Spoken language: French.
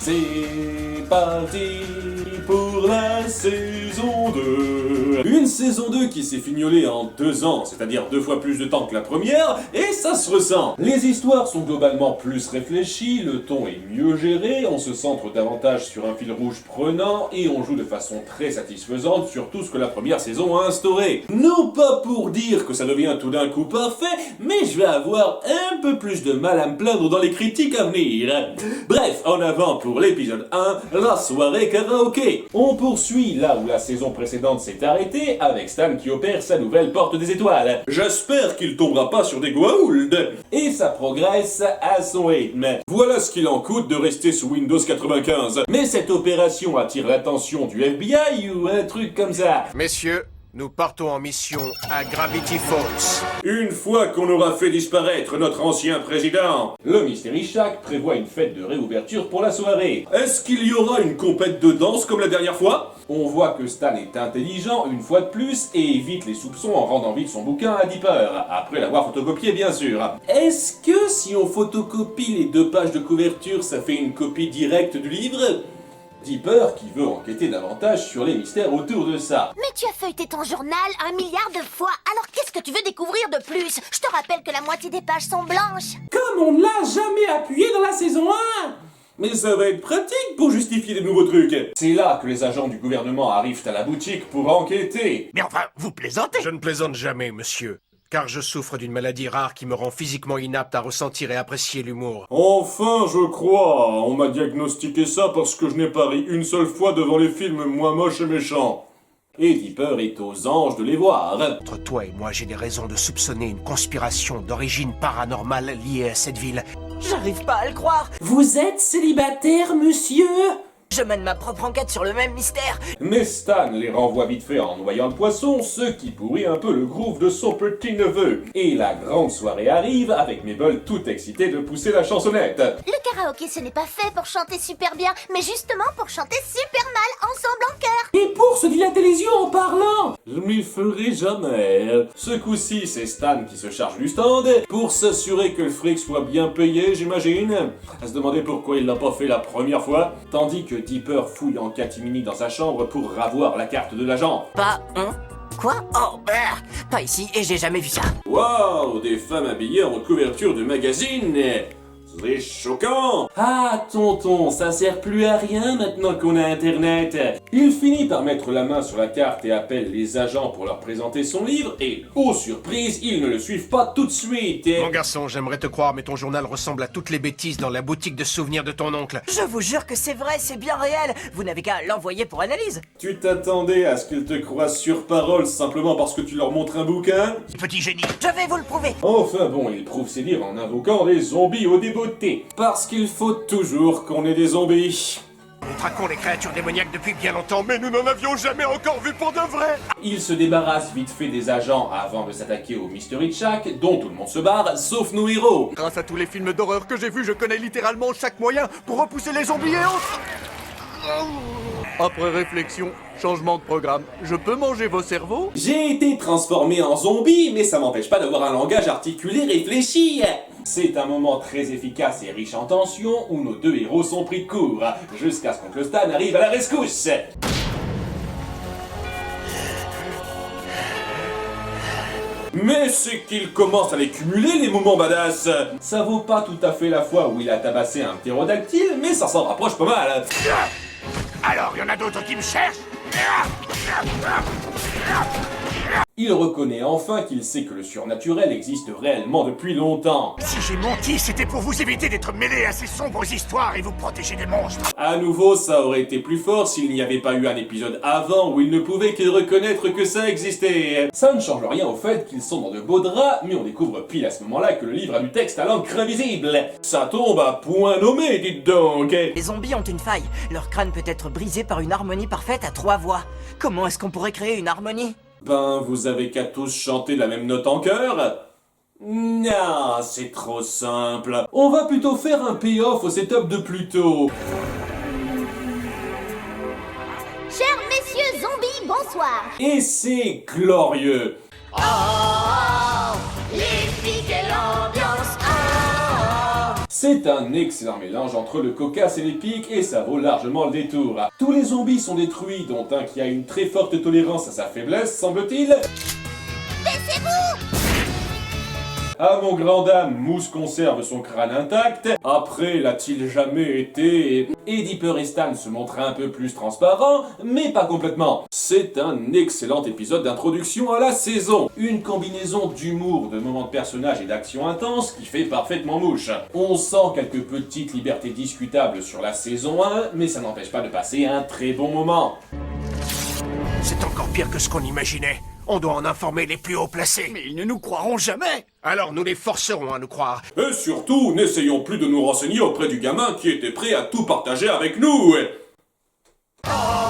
C'est parti pour la saison 2. Une saison 2 qui s'est fignolée en 2 ans, c'est-à-dire 2 fois plus de temps que la première, et ça se ressent. Les histoires sont globalement plus réfléchies, le ton est mieux géré, on se centre davantage sur un fil rouge prenant, et on joue de façon très satisfaisante sur tout ce que la première saison a instauré. Non pas pour dire que ça devient tout d'un coup parfait, mais je vais avoir un peu plus de mal à me plaindre dans les critiques à venir. Bref, en avant pour l'épisode 1, la soirée karaoké. On poursuit là où la saison précédente s'est arrêtée, avec Stan qui opère sa nouvelle porte des étoiles. J'espère qu'il tombera pas sur des Goa'uld. Et ça progresse à son rythme. Voilà ce qu'il en coûte de rester sous Windows 95. Mais cette opération attire l'attention du FBI ou un truc comme ça. Messieurs, nous partons en mission à Gravity Falls. Une fois qu'on aura fait disparaître notre ancien président, le Mystery Shack prévoit une fête de réouverture pour la soirée. Est-ce qu'il y aura une compète de danse comme la dernière fois? On voit que Stan est intelligent une fois de plus et évite les soupçons en rendant vite son bouquin à Dipper, après l'avoir photocopié bien sûr. Est-ce que si on photocopie les 2 pages de couverture, ça fait une copie directe du livre? Dipper qui veut enquêter davantage sur les mystères autour de ça. Mais tu as feuilleté ton journal 1 milliard de fois, alors qu'est-ce que tu veux découvrir de plus? Je te rappelle que la moitié des pages sont blanches. Comme on ne l'a jamais appuyé dans la saison 1! Mais ça va être pratique pour justifier des nouveaux trucs. C'est là que les agents du gouvernement arrivent à la boutique pour enquêter. Mais enfin, vous plaisantez? Je ne plaisante jamais, monsieur, car je souffre d'une maladie rare qui me rend physiquement inapte à ressentir et apprécier l'humour. Enfin, je crois. On m'a diagnostiqué ça parce que je n'ai pas ri une seule fois devant les films moins moches et méchants. Et Dipper est aux anges de les voir. Entre toi et moi, j'ai des raisons de soupçonner une conspiration d'origine paranormale liée à cette ville. J'arrive pas à le croire. Vous êtes célibataire, monsieur? Je mène ma propre enquête sur le même mystère. Mais Stan les renvoie vite fait en noyant le poisson, ce qui pourrit un peu le groove de son petit-neveu. Et la grande soirée arrive, avec Mabel tout excitée de pousser la chansonnette. Le karaoké, ce n'est pas fait pour chanter super bien, mais justement pour chanter super mal ensemble en chœur. Et pour se dilater les yeux en parlant? Je m'y ferai jamais. Ce coup-ci, c'est Stan qui se charge du stand, pour s'assurer que le fric soit bien payé, j'imagine. À se demander pourquoi il l'a pas fait la première fois, tandis que Dipper fouille en catimini dans sa chambre pour ravoir la carte de l'agent. Pas Quoi? Oh, pas ici, et j'ai jamais vu ça. Waouh, des femmes habillées en couverture de magazine. C'est choquant. Ah, tonton, ça sert plus à rien maintenant qu'on a Internet. Il finit par mettre la main sur la carte et appelle les agents pour leur présenter son livre, et, oh surprise, ils ne le suivent pas tout de suite. Mon garçon, j'aimerais te croire, mais ton journal ressemble à toutes les bêtises dans la boutique de souvenirs de ton oncle. Je vous jure que c'est vrai, c'est bien réel. Vous n'avez qu'à l'envoyer pour analyse. Tu t'attendais à ce qu'ils te croient sur parole simplement parce que tu leur montres un bouquin? Petit génie. Je vais vous le prouver. Enfin bon, il prouve ses livres en invoquant des zombies au débeauté. Parce qu'il faut toujours qu'on ait des zombies. Nous traquons les créatures démoniaques depuis bien longtemps, mais nous n'en avions jamais encore vu pour de vrai. Il se débarrasse vite fait des agents avant de s'attaquer au Mystery Shack, dont tout le monde se barre, sauf nos héros. Grâce à tous les films d'horreur que j'ai vus, je connais littéralement chaque moyen pour repousser les zombies et autres. Après réflexion, changement de programme, je peux manger vos cerveaux? J'ai été transformé en zombie, mais ça m'empêche pas d'avoir un langage articulé réfléchi. C'est un moment très efficace et riche en tension où nos 2 héros sont pris de court, jusqu'à ce qu'Oncle Stan arrive à la rescousse. Mais c'est qu'il commence à les cumuler, les moments badass. Ça vaut pas tout à fait la fois où il a tabassé un ptérodactyle, mais ça s'en rapproche pas mal. Alors, il y en a d'autres qui me cherchent? Il reconnaît enfin qu'il sait que le surnaturel existe réellement depuis longtemps. Si j'ai menti, c'était pour vous éviter d'être mêlé à ces sombres histoires et vous protéger des monstres. À nouveau, ça aurait été plus fort s'il n'y avait pas eu un épisode avant où il ne pouvait que reconnaître que ça existait. Ça ne change rien au fait qu'ils sont dans de beaux draps, mais on découvre pile à ce moment-là que le livre a du texte à l'encre invisible. Ça tombe à point nommé, dites donc. Les zombies ont une faille. Leur crâne peut être brisé par une harmonie parfaite à 3 voix. Comment est-ce qu'on pourrait créer une harmonie? Ben, vous avez qu'à tous chanter la même note en chœur? Non, c'est trop simple. On va plutôt faire un payoff au setup de plus tôt. Chers messieurs zombies, bonsoir. Et c'est glorieux. Les flics et l'ambiance. C'est un excellent mélange entre le cocasse et l'épique et ça vaut largement le détour. Tous les zombies sont détruits, dont un qui a une très forte tolérance à sa faiblesse, semble-t-il. Baissez-vous! À mon grand dame, Mousse conserve son crâne intact. Après, l'a-t-il jamais été? Eddie Perestan se montre un peu plus transparent, mais pas complètement. C'est un excellent épisode d'introduction à la saison. Une combinaison d'humour, de moments de personnages et d'action intense qui fait parfaitement mouche. On sent quelques petites libertés discutables sur la saison 1, mais ça n'empêche pas de passer un très bon moment. C'est encore pire que ce qu'on imaginait. On doit en informer les plus haut placés. Mais ils ne nous croiront jamais. Alors nous les forcerons à nous croire. Et surtout, n'essayons plus de nous renseigner auprès du gamin qui était prêt à tout partager avec nous. Oh